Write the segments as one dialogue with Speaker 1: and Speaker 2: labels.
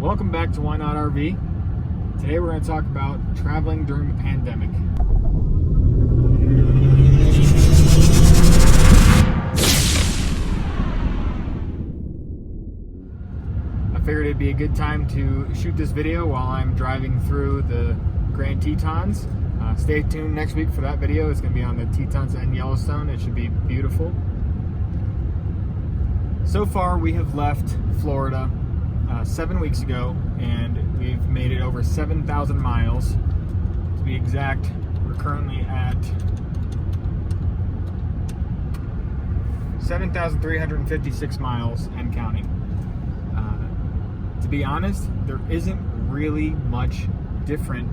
Speaker 1: Welcome back to Why Not RV. Today we're going to talk about traveling during the pandemic. I figured it'd be a good time to shoot this video while I'm driving through the Grand Tetons. Stay tuned next week for that video. It's going to be on the Tetons and Yellowstone. It should be beautiful. So far we have left Florida 7 weeks ago, and we've made it over 7,000 miles. To be exact, we're currently at 7,356 miles and counting. To be honest, there isn't really much different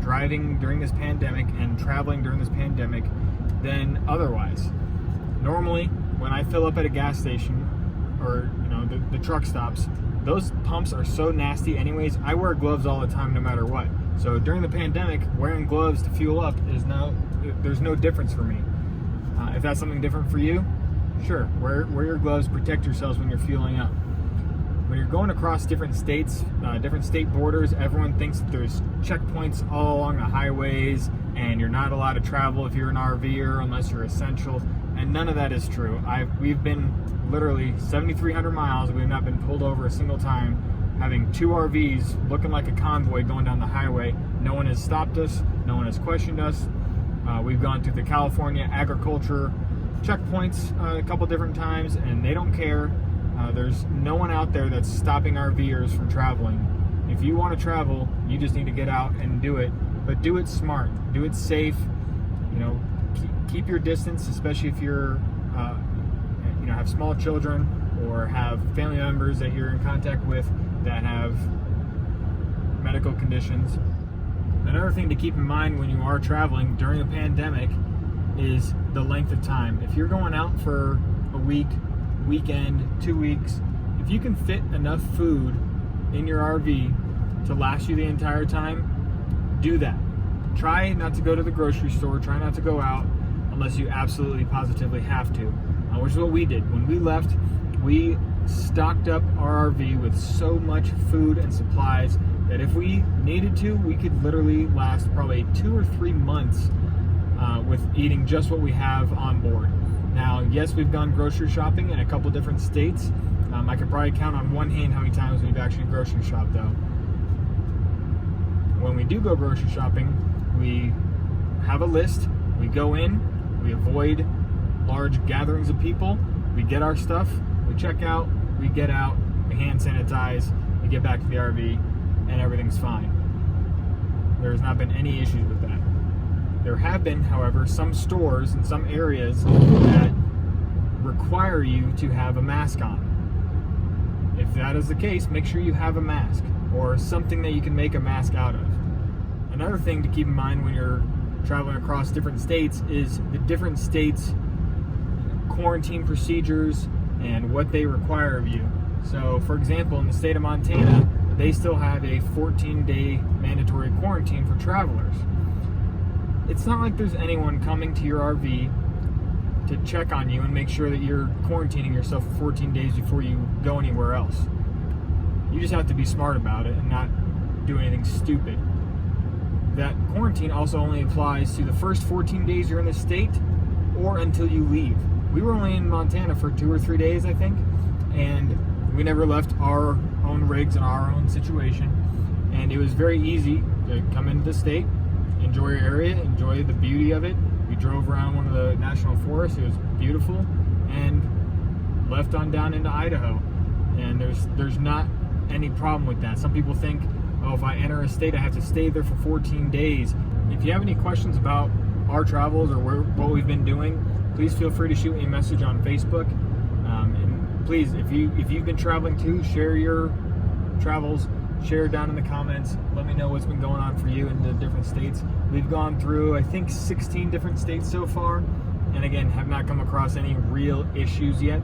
Speaker 1: driving during this pandemic and traveling during this pandemic than otherwise. Normally, when I fill up at a gas station or the truck stops, those pumps are so nasty anyways. I wear gloves all the time no matter what. So during the pandemic, wearing gloves to fuel up there's no difference for me. If that's something different for you, sure, wear your gloves, protect yourselves when you're fueling up. When you're going across different states, different state borders, everyone thinks that there's checkpoints all along the highways and you're not allowed to travel if you're an RVer unless you're essential, and none of that is true. We've been literally 7,300 miles. We've not been pulled over a single time, having two RVs looking like a convoy going down the highway. No one has stopped us. No one has questioned us. We've gone through the California agriculture checkpoints a couple different times, and they don't care. There's no one out there that's stopping RVers from traveling. If you want to travel, you just need to get out and do it, but do it smart, do it safe. Keep your distance, especially if you're have small children or have family members that you're in contact with that have medical conditions. Another thing to keep in mind when you are traveling during a pandemic is the length of time. If you're going out for a week, weekend, 2 weeks, if you can fit enough food in your RV to last you the entire time, do that. Try not to go to the grocery store, try not to go out unless you absolutely positively have to, which is what we did. When we left, we stocked up our RV with so much food and supplies that if we needed to, we could literally last probably 2 or 3 months with eating just what we have on board. Now, yes, we've gone grocery shopping in a couple different states. I could probably count on one hand how many times we've actually grocery shopped though. When we do go grocery shopping, we have a list, we go in, we avoid large gatherings of people, we get our stuff, we check out, we get out, we hand sanitize, we get back to the RV, and everything's fine. There's not been any issues with that. There have been, however, some stores in some areas that require you to have a mask on. If that is the case, make sure you have a mask or something that you can make a mask out of. Another thing to keep in mind when you're traveling across different states is the different states' quarantine procedures and what they require of you. So, for example, in the state of Montana, they still have a 14-day mandatory quarantine for travelers. It's not like there's anyone coming to your RV to check on you and make sure that you're quarantining yourself for 14 days before you go anywhere else. You just have to be smart about it and not do anything stupid. That quarantine also only applies to the first 14 days you're in the state or until you leave. We were only in Montana for 2 or 3 days, I think, and we never left our own rigs and our own situation. And it was very easy to come into the state, enjoy your area, enjoy the beauty of it. We drove around one of the national forests. It was beautiful, and left on down into Idaho. And there's not any problem with that. Some people think, oh, if I enter a state, I have to stay there for 14 days. If you have any questions about our travels or what we've been doing, please feel free to shoot me a message on Facebook. And please, if you've been traveling too, share your travels. Share down in the comments. Let me know what's been going on for you in the different states. We've gone through, I think, 16 different states so far, and again, have not come across any real issues yet.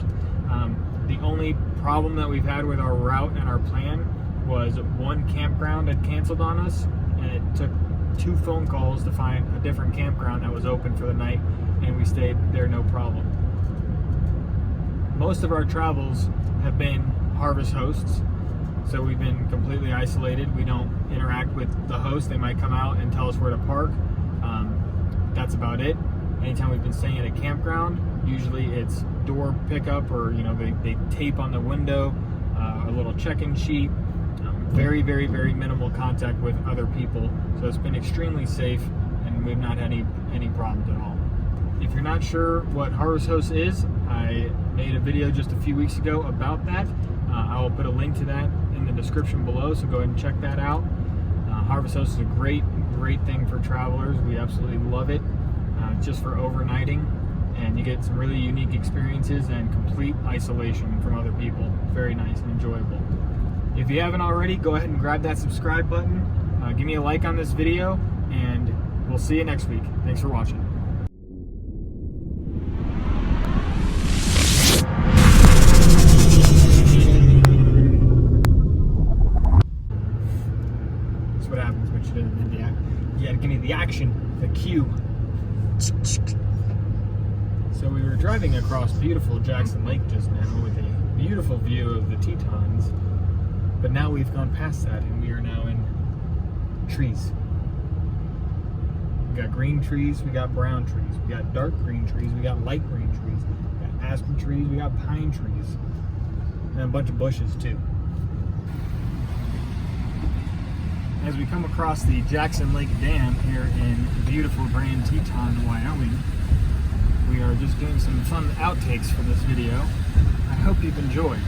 Speaker 1: The only problem that we've had with our route and our plan was one campground had canceled on us, and it took 2 phone calls to find a different campground that was open for the night, and we stayed there no problem. Most of our travels have been harvest hosts. So we've been completely isolated. We don't interact with the host. They might come out and tell us where to park. That's about it. Anytime we've been staying at a campground, usually it's door pickup, or they tape on the window, a little check-in sheet. Very, very, very minimal contact with other people. So it's been extremely safe, and we've not had any problems at all. If you're not sure what Harvest Host is, I made a video just a few weeks ago about that. I will put a link to that in the description below, so go ahead and check that out. Harvest Host is a great thing for travelers. We absolutely love it, just for overnighting, and you get some really unique experiences and complete isolation from other people. Very nice and enjoyable. If you haven't already, go ahead and grab that subscribe button. Give me a like on this video, and we'll see you next week. Thanks for watching. That's what happens when you do it. You gotta give me the action, the cue. So we were driving across beautiful Jackson Lake just now with a beautiful view of the Tetons. But now we've gone past that, and we are now in trees. We got green trees, we got brown trees, we got dark green trees, we got light green trees, we got aspen trees, we got pine trees, and a bunch of bushes too. As we come across the Jackson Lake Dam here in beautiful Grand Teton, Wyoming, we are just doing some fun outtakes for this video. I hope you've enjoyed.